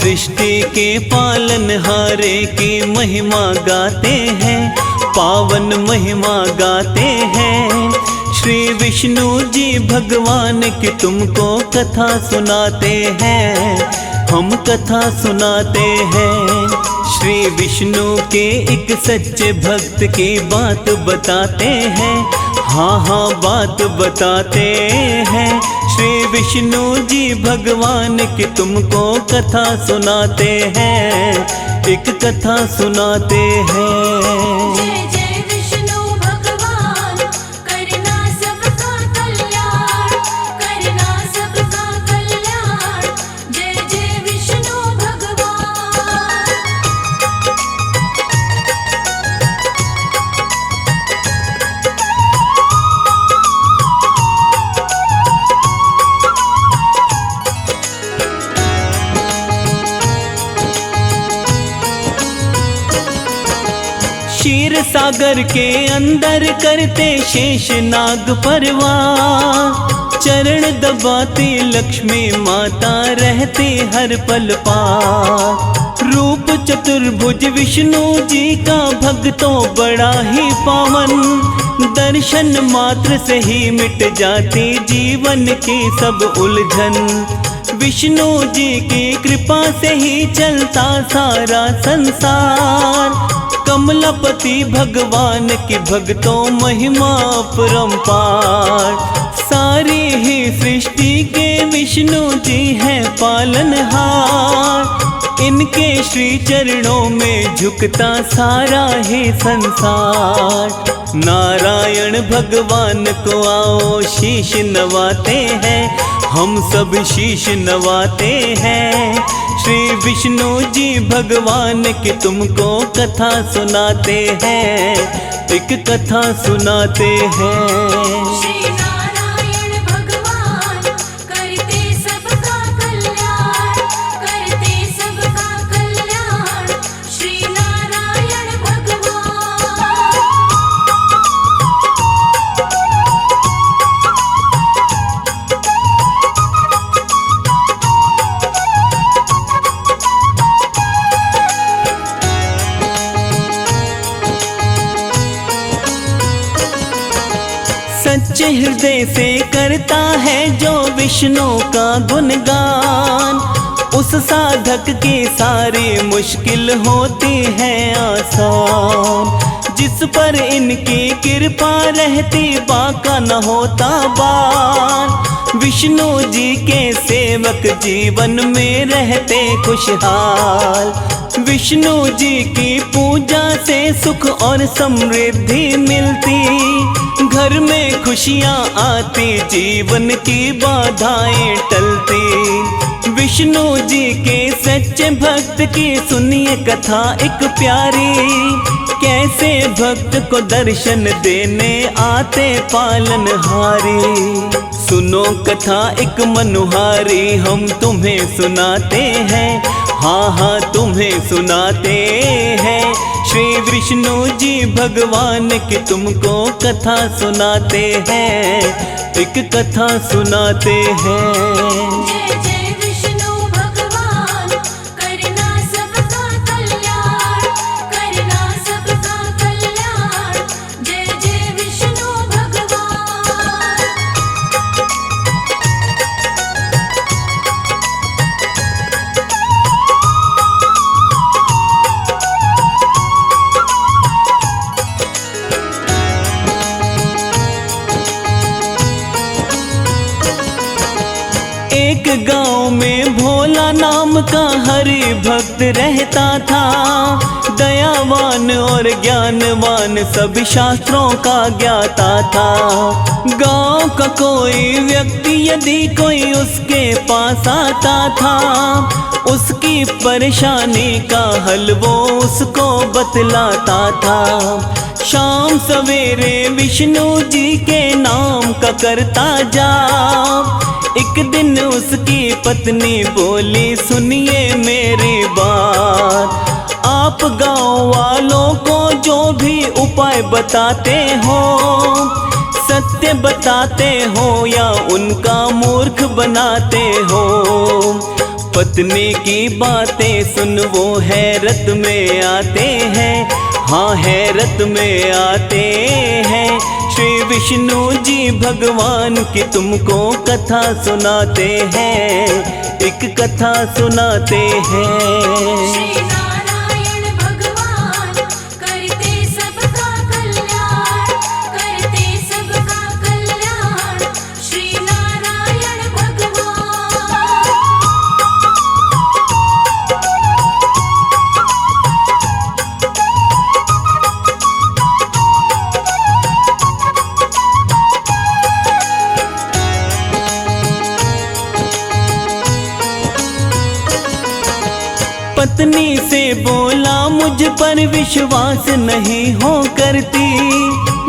सृष्टि के पालनहारे की महिमा गाते हैं, पावन महिमा गाते हैं। श्री विष्णु जी भगवान की तुमको कथा सुनाते हैं, हम कथा सुनाते हैं। श्री विष्णु के एक सच्चे भक्त की बात बताते हैं, हाँ हाँ बात बताते हैं। श्री विष्णु जी भगवान की तुमको कथा सुनाते हैं, एक कथा सुनाते हैं। जय जय विष्णु भगवान, करना सबका कल्याण, करना सबका कल्याण। जय जय विष्णु भगवान। क्षीर सागर के अंदर करते शेष नाग परवार, चरण दबाती लक्ष्मी माता रहती हर पल पार। रूप चतुर्भुज विष्णु जी का भक्तों बड़ा ही पावन, दर्शन मात्र से ही मिट जाती जीवन की सब उलझन। विष्णु जी की कृपा से ही चलता सारा संसार, कमलापति भगवान की भक्तों महिमा परम्पार। सारी ही सृष्टि के विष्णु जी हैं पालनहार, इनके श्री चरणों में झुकता सारा ही संसार। नारायण भगवान को आओ शीश नवाते हैं, हम सब शीश नवाते हैं। श्री विष्णु जी भगवान की तुमको कथा सुनाते हैं, एक कथा सुनाते हैं। श्री नारायण भगवान, करते सबका कल्याण, करते सबका कल्याण। श्री नारायण भगवान। सच्चे हृदय से करता है जो विष्णु का गुणगान, उस साधक की सारी मुश्किल होती है आसान। जिस पर इनकी कृपा रहती बाका न होता बार, विष्णु जी के सेवक जीवन में रहते खुशहाल। विष्णु जी की पूजा से सुख और समृद्धि मिलती, घर में खुशियाँ आती, जीवन की बाधाएं टलती। विष्णु जी के सच्चे भक्त की सुनिए कथा एक प्यारी, कैसे भक्त को दर्शन देने आते पालनहारी। सुनो कथा एक मनुहारी, हम तुम्हें सुनाते हैं, हाँ हाँ तुम्हें सुनाते हैं। श्री विष्णु जी भगवान की तुमको कथा सुनाते हैं, एक कथा सुनाते हैं। जय जय विष्णु भगवान, करना सबका कल्याण, करना सबका कल्याण। जय जय विष्णु भगवान। एक गांव में भोला नाम का हरि भक्त रहता था, दयावान और ज्ञानवान सब शास्त्रों का ज्ञाता था। गांव का कोई व्यक्ति यदि कोई उसके पास आता था, उसकी परेशानी का हल वो उसको बतलाता था। शाम सवेरे विष्णु जी के नाम का करता जाप, एक दिन उसकी पत्नी बोली सुनिए मेरी बात, आप गांव वालों को जो भी उपाय बताते हो, सत्य बताते हो या उनका मूर्ख बनाते हो। पत्नी की बातें सुन वो हैरत में आते हैं, हाँ हैरत में आते हैं। श्री विष्णु जी भगवान की तुमको कथा सुनाते हैं, एक कथा सुनाते हैं। श्री नारायण भगवान करते सबका कल्याण, करते सबका कल्याण। श्री नारायण भगवान। पत्नी से बोला मुझ पर विश्वास नहीं हो करती,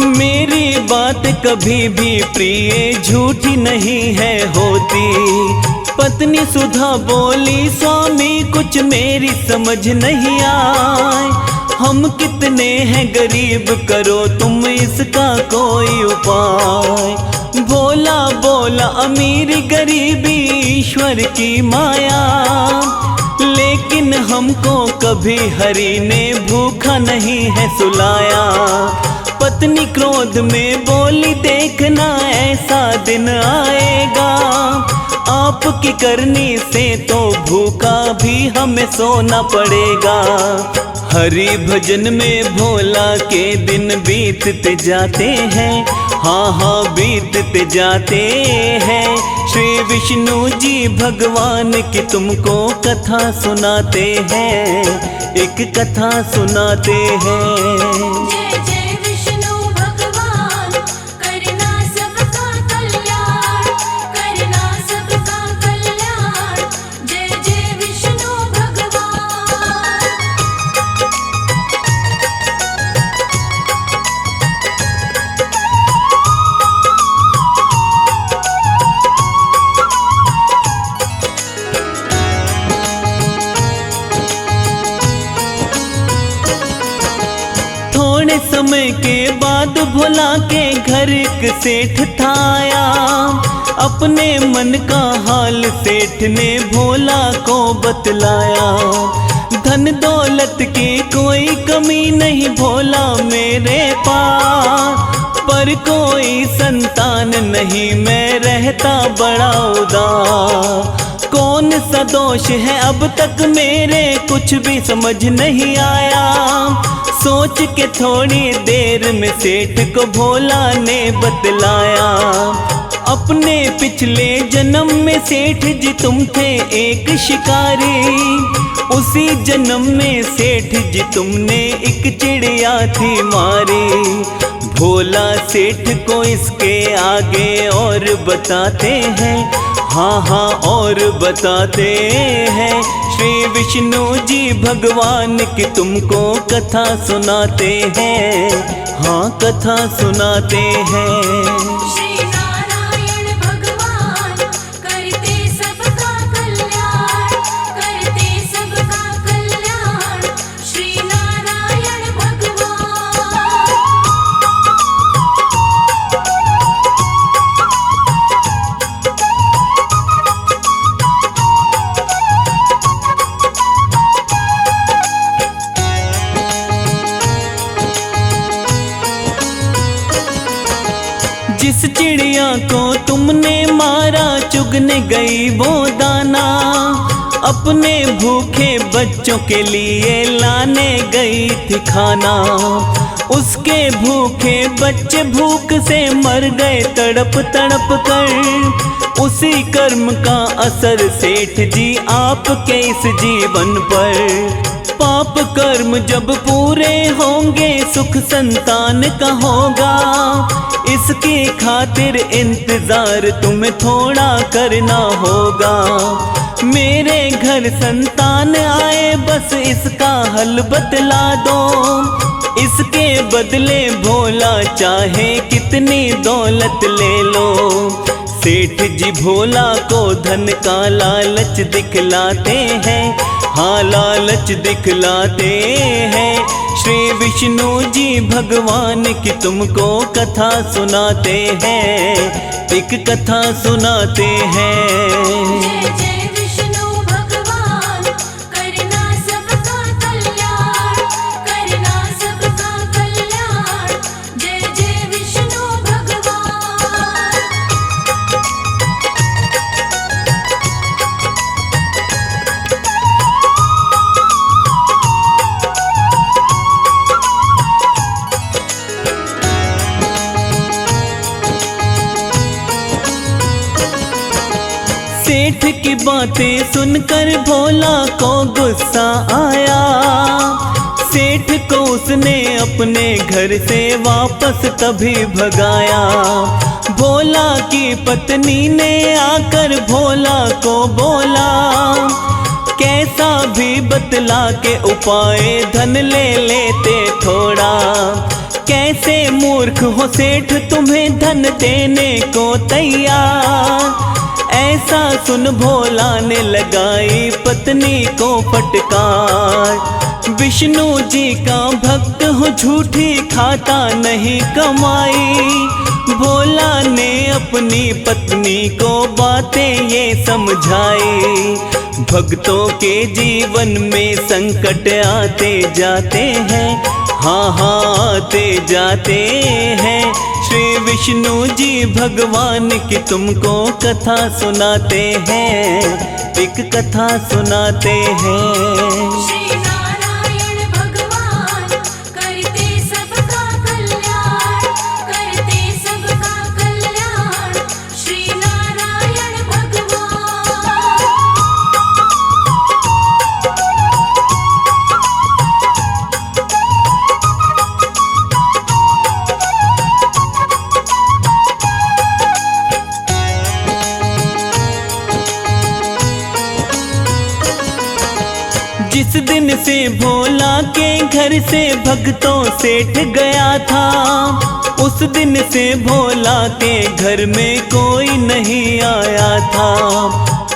मेरी बात कभी भी प्रिय झूठी नहीं है होती। पत्नी सुधा बोली स्वामी कुछ मेरी समझ नहीं आए, हम कितने हैं गरीब करो तुम इसका कोई उपाय। भोला बोला अमीरी गरीबी ईश्वर की माया, लेकिन हमको कभी हरि ने भूखा नहीं है सुलाया। पत्नी क्रोध में बोली देखना ऐसा दिन आएगा, आपकी करनी से तो भूखा भी हमें सोना पड़ेगा। हरि भजन में भोला के दिन बीतते जाते हैं, हाँ हाँ बीतते जाते हैं। श्री विष्णु जी भगवान की तुमको कथा सुनाते हैं, एक कथा सुनाते हैं। जय जय विष्णु भगवान करना सबका कल्याण, करना सबका कल्याण। जय जय विष्णु भगवान। थोड़े समय के बाद भोला के घर एक सेठ था आया, अपने मन का हाल सेठ ने भोला को बतलाया। धन दौलत की कोई कमी नहीं भोला मेरे पास, पर कोई संतान नहीं मैं रहता बड़ा उदास। कौन सा दोष है अब तक मेरे कुछ भी समझ नहीं आया, सोच के थोड़ी देर में सेठ को भोला ने बतलाया। अपने पिछले जन्म में सेठ जी तुम थे एक शिकारी, उसी जन्म में सेठ जी तुमने एक चिड़िया थी मारी। भोला सेठ को इसके आगे और बताते हैं, हाँ हाँ और बताते हैं। श्री विष्णु जी भगवान की तुमको कथा सुनाते हैं, हाँ कथा सुनाते हैं। श्री नारायण भगवान करते सबका कल्याण, करते सबका कल्याण। श्री नारायण भगवान। जिस चिड़िया को तुमने मारा चुगने गई वो दाना, अपने भूखे बच्चों के लिए लाने गई थी खाना। उसके भूखे बच्चे भूख से मर गए तड़प तड़प कर, उसी कर्म का असर सेठ जी आपके इस जीवन पर। पाप कर्म जब पूरे होंगे सुख संतान का होगा, इसकी खातिर इंतजार तुम्हें थोड़ा करना होगा। मेरे घर संतान आए बस इसका हल बतला दो, इसके बदले भोला चाहे कितनी दौलत ले लो। सेठ जी भोला को धन का लालच दिखलाते हैं, हाँ लालच दिखलाते हैं। श्री विष्णु जी भगवान की तुमको कथा सुनाते हैं, एक कथा सुनाते हैं। जय जय विष्णु भगवान सेठ की बातें सुनकर भोला को गुस्सा आया। सेठ को उसने अपने घर से वापस तभी भगाया। भोला की पत्नी ने आकर भोला को बोला, कैसा भी बतला के उपाय धन ले लेते थोड़ा। कैसे मूर्ख हो सेठ तुम्हें धन देने को तैयार। ऐसा सुन भोला ने लगाई पत्नी को फटकार। विष्णु जी का भक्त हो झूठी खाता नहीं कमाई। भोला ने अपनी पत्नी को बातें ये समझाई। भक्तों के जीवन में संकट आते जाते हैं, हाँ आते जाते हैं। श्री विष्णु जी भगवान की तुमको कथा सुनाते हैं, एक कथा सुनाते हैं। श्री नारायण भगवान करते सबका कल्याण, करते सबका कल्याण। श्री नारायण भगवान। जिस दिन से भोला के घर से भक्तों सेठ गया था, उस दिन से भोला के घर में कोई नहीं आया था।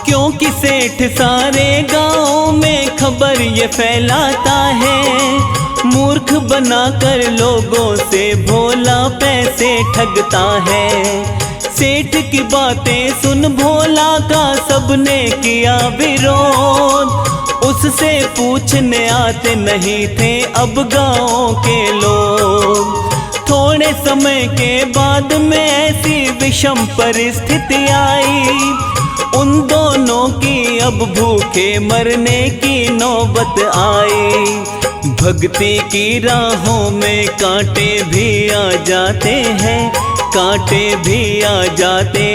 क्योंकि सेठ सारे गांव में खबर ये फैलाता है। मूर्ख बनाकर लोगों से भोला पैसे ठगता है। सेठ की बातें सुन भोला का सबने किया विरोध। उससे पूछने आते नहीं थे अब गाँव के लोग। थोड़े समय के बाद में ऐसी विषम परिस्थिति आई। उन दोनों की अब भूखे मरने की नौबत आई। भक्ति की राहों में कांटे भी आ जाते हैं, कांटे भी आ जाते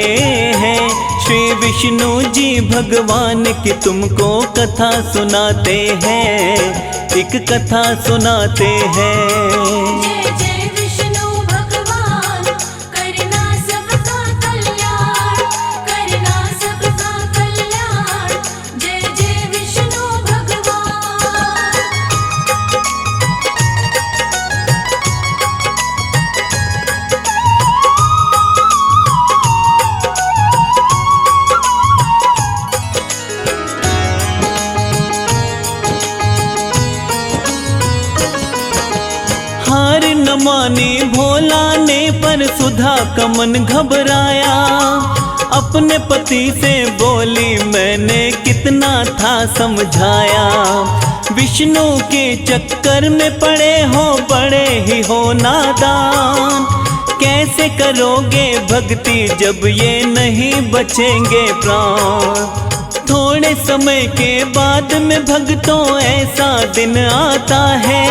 हैं। श्री विष्णु जी भगवान की तुमको कथा सुनाते हैं, एक कथा सुनाते हैं। जय जय विष्णु भगवान करना सबका कल्याण, करना सबका कल्याण। जय जय विष्णु भगवान। हार न मानी भोला ने पर सुधा का मन घबराया। अपने पति से बोली मैंने कितना था समझाया। विष्णु के चक्कर में पड़े हो बड़े ही हो नादान। कैसे करोगे भक्ति जब ये नहीं बचेंगे प्राण। थोड़े समय के बाद में भक्तों ऐसा दिन आता है।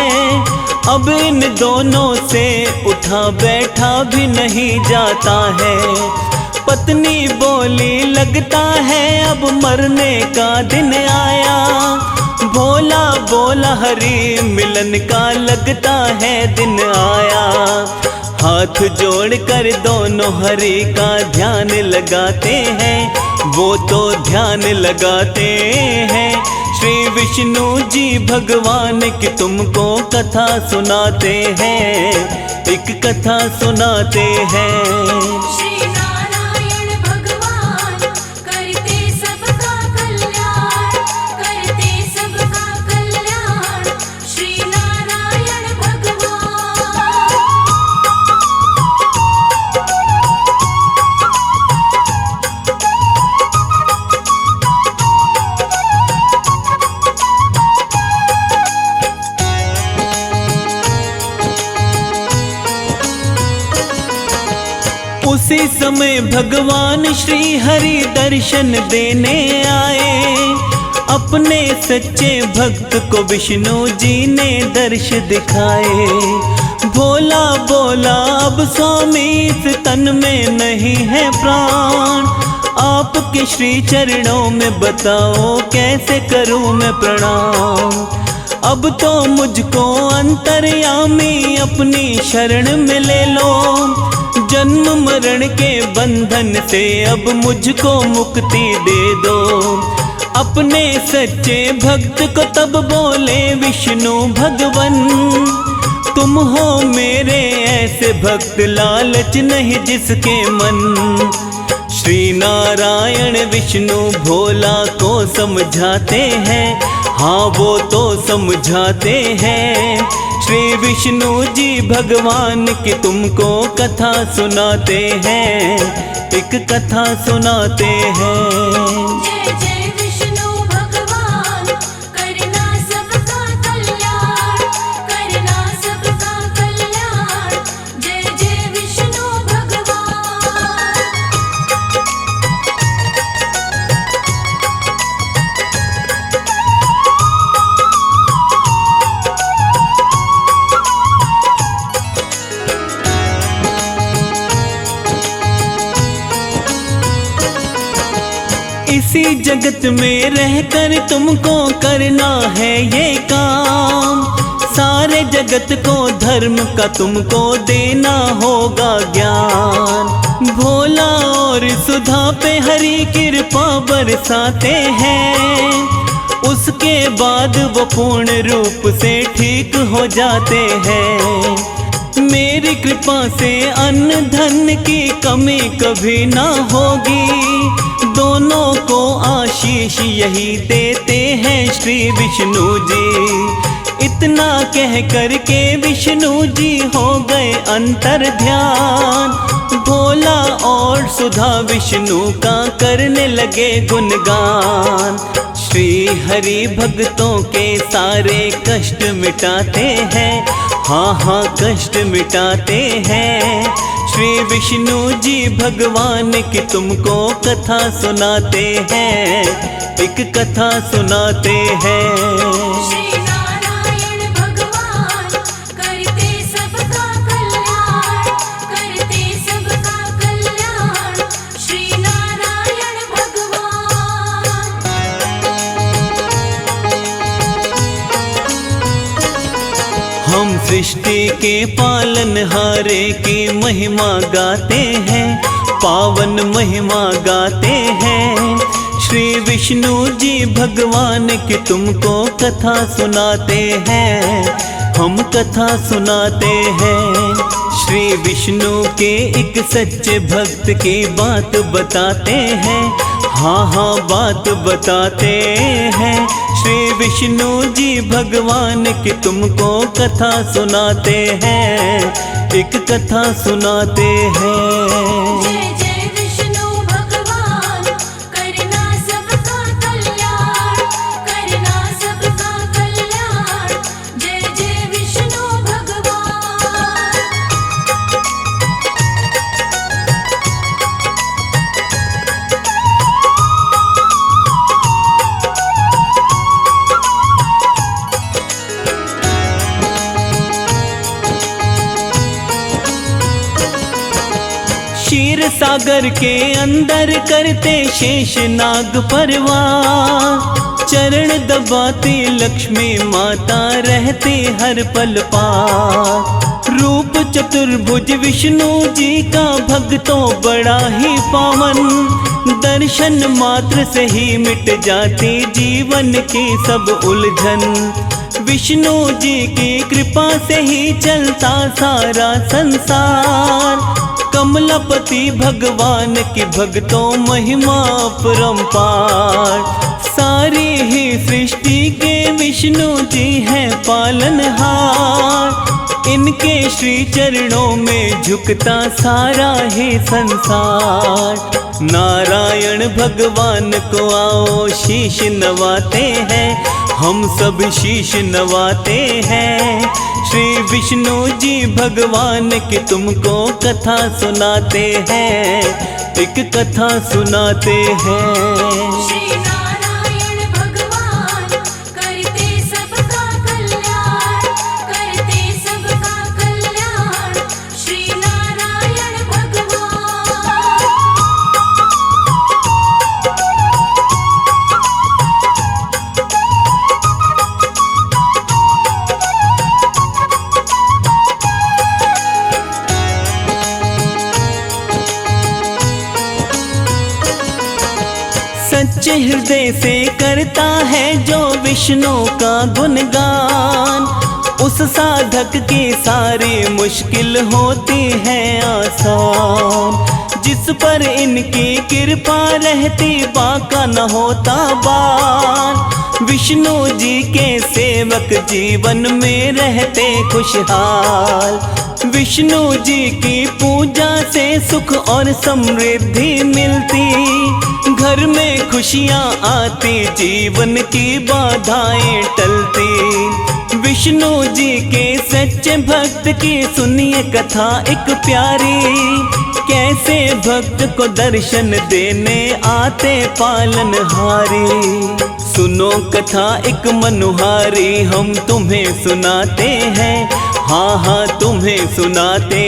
अब इन दोनों से उठा बैठा भी नहीं जाता है। पत्नी बोली लगता है अब मरने का दिन आया। भोला बोला हरि मिलन का लगता है दिन आया। हाथ जोड़कर दोनों हरि का ध्यान लगाते हैं, वो तो ध्यान लगाते हैं। श्री विष्णु जी भगवान की तुमको कथा सुनाते हैं, एक कथा सुनाते हैं। श्री नारायण भगवान करते सबका कल्याण, करते सबका कल्याण। श्री नारायण भगवान। उसी समय भगवान श्री हरि दर्शन देने आए। अपने सच्चे भक्त को विष्णु जी ने दर्श दिखाए। भोला बोला अब स्वामी इस तन में नहीं है प्राण। आप आपके श्री चरणों में बताओ कैसे करूं मैं प्रणाम। अब तो मुझको अंतर्यामी अपनी शरण में ले लो, जन्म मरण के बंधन से अब मुझको मुक्ति दे दो। अपने सच्चे भक्त को तब बोले विष्णु भगवन, तुम हो मेरे ऐसे भक्त लालच नहीं जिसके मन। श्री नारायण विष्णु भोला को समझाते हैं, हाँ वो तो समझाते हैं। श्री विष्णु जी भगवान की तुमको कथा सुनाते हैं, एक कथा सुनाते हैं। जय जय विष्णु भगवान, करना सबका कल्याण, करना सबका कल्याण। जय जय विष्णु भगवान। इसी जगत में रहकर तुमको करना है ये काम, सारे जगत को धर्म का तुमको देना होगा ज्ञान। भोला और सुधा पे हरि कृपा बरसाते हैं, उसके बाद वो पूर्ण रूप से ठीक हो जाते हैं। मेरी कृपा से अन्न धन की कमी कभी ना होगी, दोनों को आशीष यही देते हैं श्री विष्णु जी। इतना कह करके विष्णु जी हो गए अंतर ध्यान, भोला और सुधा विष्णु का करने लगे गुणगान। श्री हरि भक्तों के सारे कष्ट मिटाते हैं, हाँ हाँ कष्ट मिटाते हैं। श्री विष्णु जी भगवान की तुमको कथा सुनाते हैं, एक कथा सुनाते हैं। श्री नारायण भगवान, करते सबका कल्याण, करते सबका कल्याण। श्री नारायण भगवान। हम सृष्टि के पालनहारे की महिमा गाते हैं, पावन महिमा गाते हैं। श्री विष्णु जी भगवान की तुमको कथा सुनाते हैं, हम कथा सुनाते हैं। श्री विष्णु के एक सच्चे भक्त की बात बताते हैं, हाँ हाँ बात बताते हैं। श्री विष्णु जी भगवान की तुमको कथा सुनाते हैं, एक कथा सुनाते हैं। जय जय विष्णु भगवान, करना सबका कल्याण, करना सबका कल्याण। जय जय विष्णु भगवान। क्षीर सागर के अंदर करते शेष नाग परवार, चरण दबाती लक्ष्मी माता रहती हर पल पार। रूप चतुर्भुज विष्णु जी का भक्तों बड़ा ही पावन, दर्शन मात्र से ही मिट जाती जीवन की सब उलझन। विष्णु जी की कृपा से ही चलता सारा संसार, कमलापति भगवान की भक्तों महिमा परम्पार। सारी ही सृष्टि के विष्णु जी हैं पालनहार, इनके श्री चरणों में झुकता सारा ही संसार। नारायण भगवान को आओ शीश नवाते हैं, हम सब शीश नवाते हैं। श्री विष्णु जी भगवान की तुमको कथा सुनाते हैं, एक कथा सुनाते हैं। श्री नारायण भगवान, करते सबका कल्याण, करते सबका कल्याण। श्री नारायण भगवान। सच्चे हृदय से करता है जो विष्णु का गुणगान, उस साधक की सारी मुश्किल होती है आसान। जिस पर इनकी कृपा रहती बाका न होता बार, विष्णु जी के सेवक जीवन में रहते खुशहाल। विष्णु जी की पूजा से सुख और समृद्धि मिलती, घर में खुशियाँ आती, जीवन की बाधाएं टलती। विष्णु जी के सच्चे भक्त की सुनिए कथा एक प्यारी, कैसे भक्त को दर्शन देने आते पालनहारी। सुनो कथा एक मनोहारी, हम तुम्हें सुनाते हैं, हाँ हाँ तुम्हें सुनाते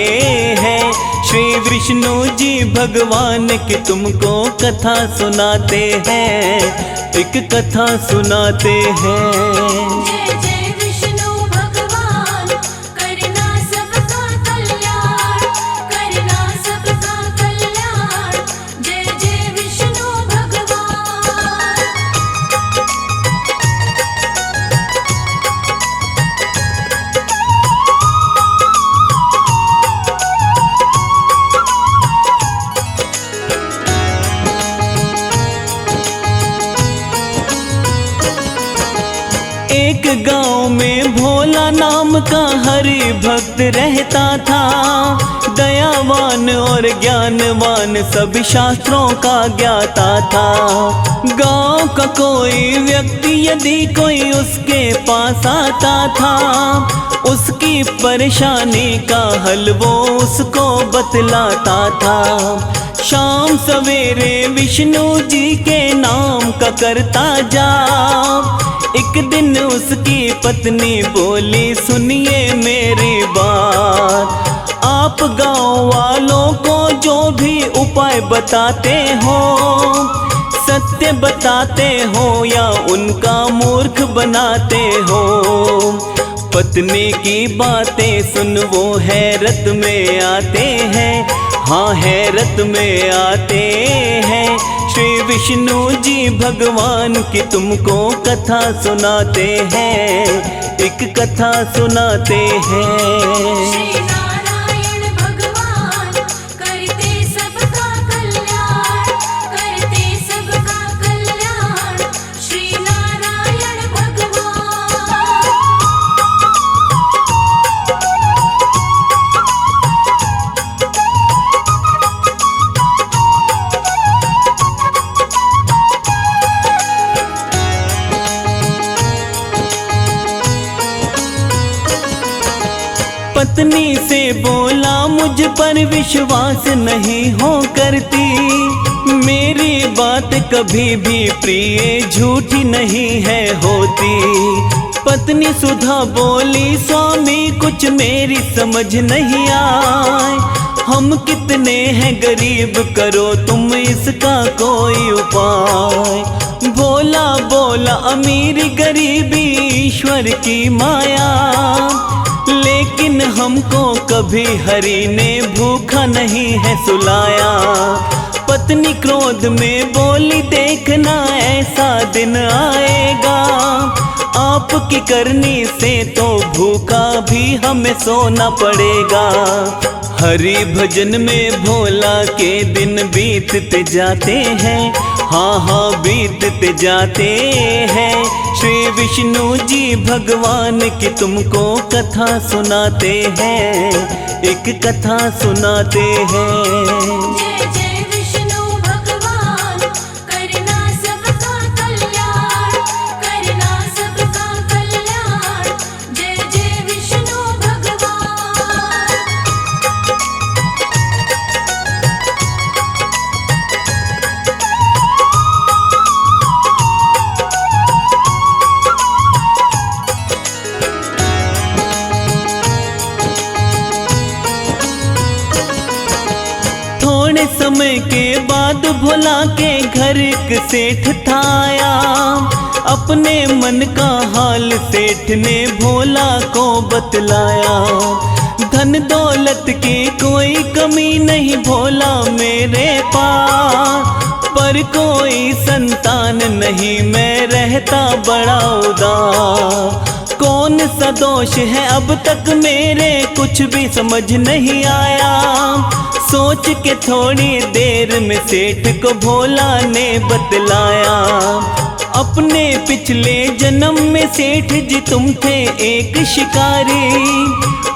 हैं। श्री विष्णु जी भगवान की तुमको कथा सुनाते हैं, एक कथा सुनाते हैं। जय जय विष्णु भगवान, करना सबका कल्याण, करना सबका कल्याण। जय जय विष्णु भगवान। एक गांव में भोला नाम का हरि भक्त रहता था, दयावान और ज्ञानवान सभी शास्त्रों का ज्ञाता था। गांव का कोई व्यक्ति यदि कोई उसके पास आता था, उसकी परेशानी का हल वो उसको बतलाता था। शाम सवेरे विष्णु जी के नाम का करता जाप, एक दिन उसकी पत्नी बोली सुनिए मेरी बात, आप गांव वालों को जो भी उपाय बताते हो, सत्य बताते हो या उनका मूर्ख बनाते हो। पत्नी की बातें सुन वो हैरत में आते हैं, हाँ हैरत में आते हैं। श्री विष्णु जी भगवान की तुमको कथा सुनाते हैं, एक कथा सुनाते हैं। श्री नारायण भगवान, करते सबका कल्याण, करते सबका कल्याण। श्री नारायण भगवान। पत्नी से बोला मुझ पर विश्वास नहीं हो करती, मेरी बात कभी भी प्रिय झूठी नहीं है होती। पत्नी सुधा बोली स्वामी कुछ मेरी समझ नहीं आए, हम कितने हैं गरीब करो तुम इसका कोई उपाय। भोला बोला अमीरी गरीबी ईश्वर की माया, लेकिन हमको कभी हरि ने भूखा नहीं है सुलाया। पत्नी क्रोध में बोली देखना ऐसा दिन आएगा, आपकी करनी से तो भूखा भी हमें सोना पड़ेगा। हरि भजन में भोला के दिन बीतते जाते हैं, हाँ हाँ बीतते जाते हैं। श्री विष्णु जी भगवान की तुमको कथा सुनाते हैं, एक कथा सुनाते हैं। जय जय विष्णु भगवान, करना सबका कल्याण, करना सबका कल्याण। जय जय विष्णु भगवान। थोड़े समय के बाद भोला के घर एक सेठ था आया, अपने मन का हाल सेठ ने भोला को बतलाया। धन दौलत की कोई कमी नहीं भोला मेरे पास, पर कोई संतान नहीं, मैं रहता बड़ा उदास। कौन सा दोष है अब तक मेरे, कुछ भी समझ नहीं आया। सोच के थोड़ी देर में सेठ को भोला ने बतलाया, अपने पिछले जन्म में सेठ जी तुम थे एक शिकारी।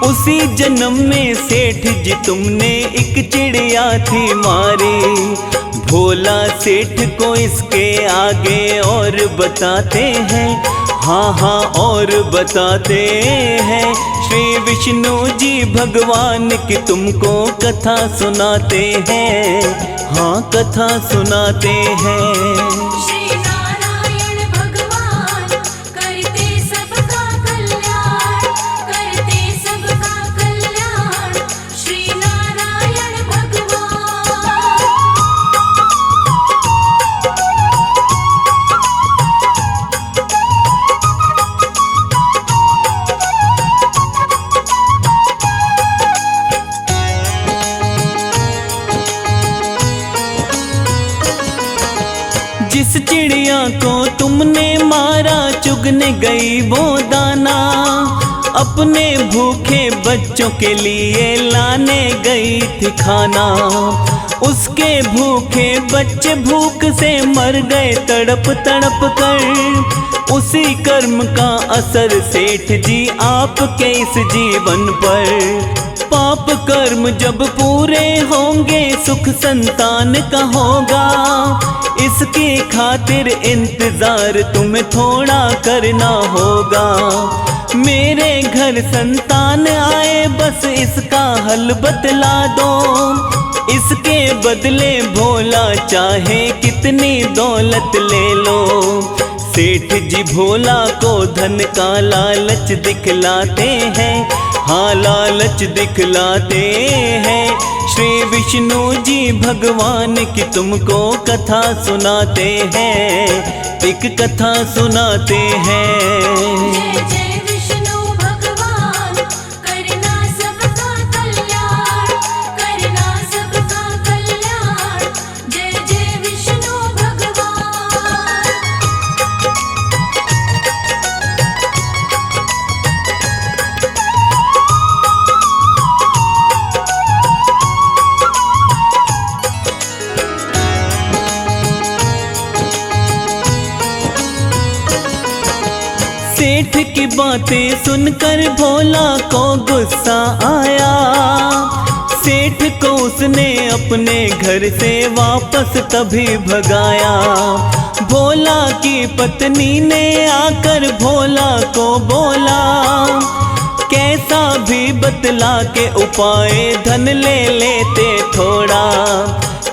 उसी जन्म में सेठ जी तुमने एक चिड़िया थी मारी। भोला सेठ को इसके आगे और बताते हैं, हाँ हाँ और बताते हैं। श्री विष्णु जी भगवान की तुमको कथा सुनाते हैं, हाँ कथा सुनाते हैं। श्री नारायण भगवान करते सबका कल्याण, करते सबका कल्याण। श्री नारायण भगवान। जिस चिड़िया को तुमने मारा चुगने गई वो दाना, अपने भूखे बच्चों के लिए लाने गई थी खाना। उसके भूखे बच्चे भूख से मर गए तड़प तड़प कर। उसी कर्म का असर सेठ जी आपके इस जीवन पर। पाप कर्म जब पूरे होंगे सुख संतान का होगा। इसकी खातिर इंतजार तुम्हें थोड़ा करना होगा। मेरे घर संतान आए बस इसका हल बतला दो। इसके बदले भोला चाहे कितनी दौलत ले लो। सेठ जी भोला को धन का लालच दिखलाते हैं, हाँ लालच दिखलाते हैं। श्री विष्णु जी भगवान की तुमको कथा सुनाते हैं, एक कथा सुनाते हैं। जय जय विष्णु भगवान करना सबका कल्याण, करना सबका कल्याण। जय जय विष्णु भगवान। सेठ की बातें सुनकर भोला को गुस्सा आया। सेठ को उसने अपने घर से वापस तभी भगाया। भोला की पत्नी ने आकर भोला को बोला, कैसा भी बतला के उपाय धन ले लेते थोड़ा।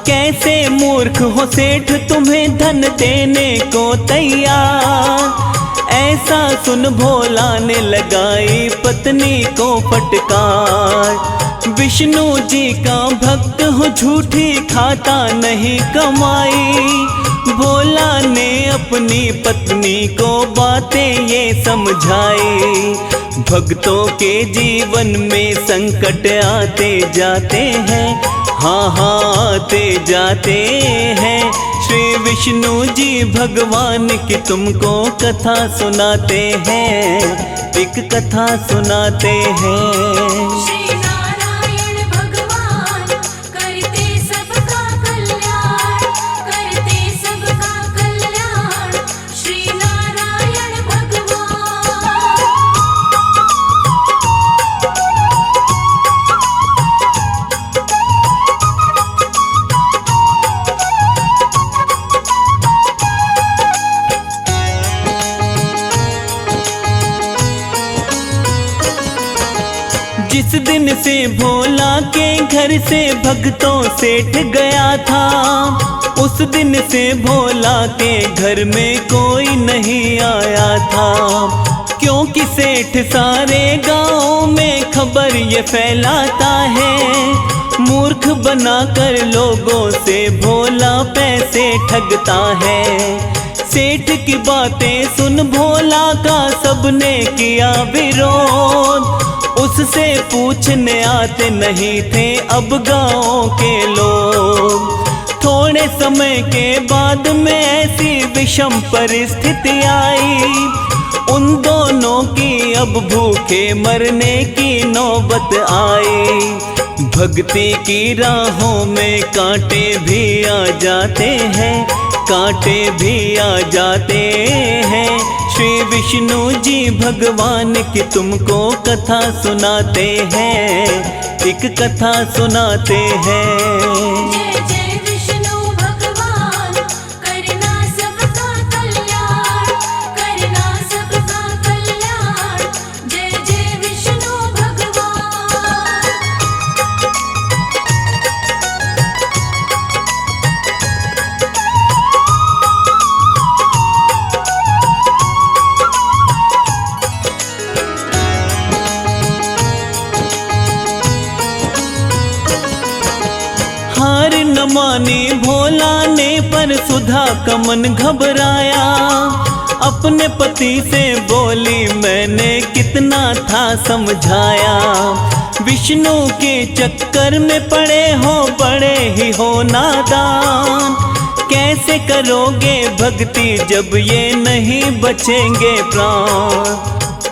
कैसे मूर्ख हो सेठ तुम्हें धन देने को तैयार। ऐसा सुन भोला ने लगाई पत्नी को फटकार। विष्णु जी का भक्त हूँ झूठी खाता नहीं कमाई। भोला ने अपनी पत्नी को बातें ये समझाई। भक्तों के जीवन में संकट आते जाते हैं, हाँ हाँ आते जाते हैं। श्री विष्णु जी भगवान की तुमको कथा सुनाते हैं, एक कथा सुनाते हैं। श्री नारायण भगवान करते सबका कल्याण, करते सबका कल्याण। श्री नारायण भगवान। जिस दिन से भोला के घर से भक्तों सेठ गया था, उस दिन से भोला के घर में कोई नहीं आया था। क्योंकि सेठ सारे गांव में खबर ये फैलाता है। मूर्ख बनाकर लोगों से भोला पैसे ठगता है। सेठ की बातें सुन भोला का सबने किया विरोध। उससे पूछने आते नहीं थे अब गाँव के लोग। थोड़े समय के बाद में ऐसी विषम परिस्थिति आई, उन दोनों की अब भूखे मरने की नौबत आई। भक्ति की राहों में कांटे भी आ जाते हैं, कांटे भी आ जाते हैं। श्री विष्णु जी भगवान की तुमको कथा सुनाते हैं, एक कथा सुनाते हैं। जय जय विष्णु भगवान, करना सबका कल्याण, करना सबका कल्याण। जय जय विष्णु भगवान। हार न मानी भोला ने पर सुधा का मन घबराया। अपने पति से बोली मैंने कितना था समझाया। विष्णु के चक्कर में पड़े हो, बड़े ही हो नादान। कैसे करोगे भक्ति जब ये नहीं बचेंगे प्राण।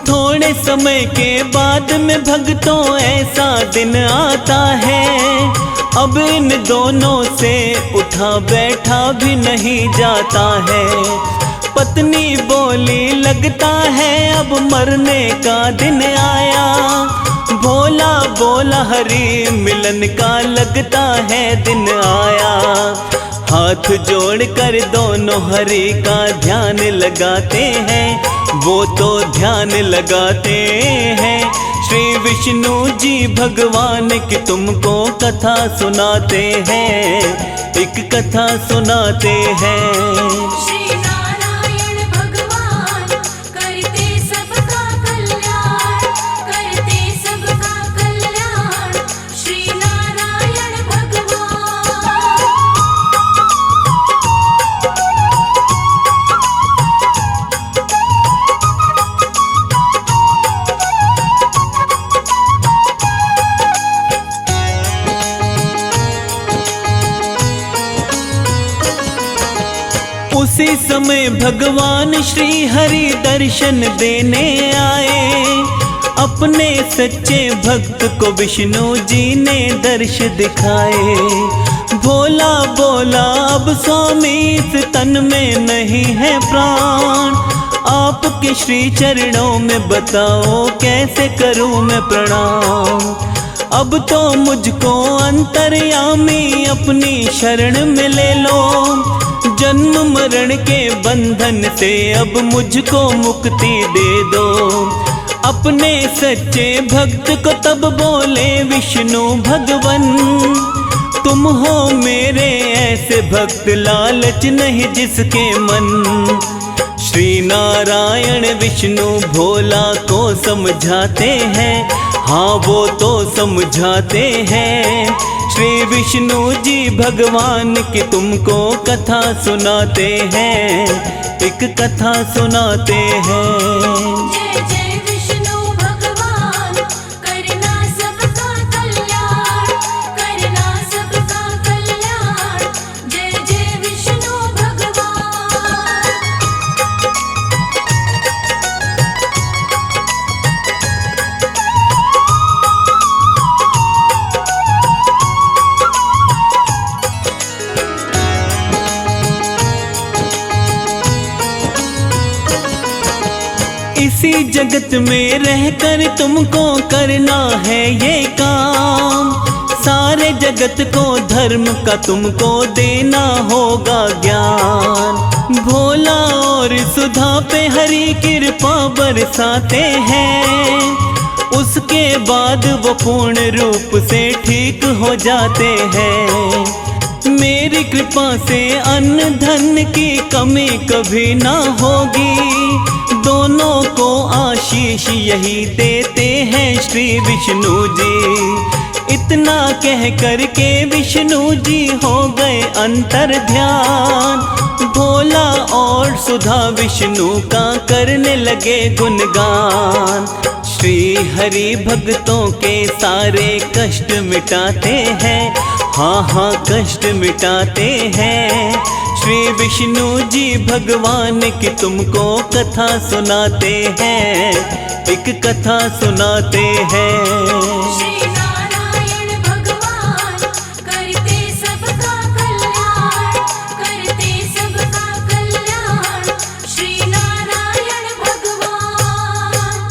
थोड़े समय के बाद में भक्तों ऐसा दिन आता है, अब इन दोनों से उठा बैठा भी नहीं जाता है। पत्नी बोली लगता है अब मरने का दिन आया। भोला बोला हरि मिलन का लगता है दिन आया। हाथ जोड़कर दोनों हरि का ध्यान लगाते हैं, वो तो ध्यान लगाते हैं। श्री विष्णु जी भगवान की तुमको कथा सुनाते हैं, एक कथा सुनाते हैं। श्री नारायण भगवान, करते सबका कल्याण, करते सबका कल्याण। श्री नारायण भगवान। उसी समय भगवान श्री हरि दर्शन देने आए। अपने सच्चे भक्त को विष्णु जी ने दर्श दिखाए। भोला बोला अब स्वामी इस तन में नहीं है प्राण। आपके श्री चरणों में बताओ कैसे करूं मैं प्रणाम। अब तो मुझको अंतर्यामी अपनी शरण में ले लो। जन्म मरण के बंधन से अब मुझको मुक्ति दे दो। अपने सच्चे भक्त को तब बोले विष्णु भगवन, तुम हो मेरे ऐसे भक्त लालच नहीं जिसके मन। श्री नारायण विष्णु भोला को समझाते हैं, हाँ वो तो समझाते हैं। श्री विष्णु जी भगवान की तुमको कथा सुनाते हैं, एक कथा सुनाते हैं। जय जय विष्णु भगवान, करना सबका कल्याण, करना सबका कल्याण। जय जय विष्णु भगवान। इसी जगत में रहकर तुमको करना है ये काम। सारे जगत को धर्म का तुमको देना होगा ज्ञान। भोला और सुधा पे हरि कृपा बरसाते हैं। उसके बाद वो पूर्ण रूप से ठीक हो जाते हैं। मेरी कृपा से अन्न धन की कमी कभी ना होगी। दोनों को आशीष यही देते हैं श्री विष्णु जी। इतना कह कर के विष्णु जी हो गए अंतर ध्यान। भोला और सुधा विष्णु का करने लगे गुणगान। श्री हरि भक्तों के सारे कष्ट मिटाते हैं, हाँ हाँ कष्ट मिटाते हैं श्री विष्णु जी भगवान की तुमको कथा सुनाते हैं, एक कथा सुनाते हैं। श्री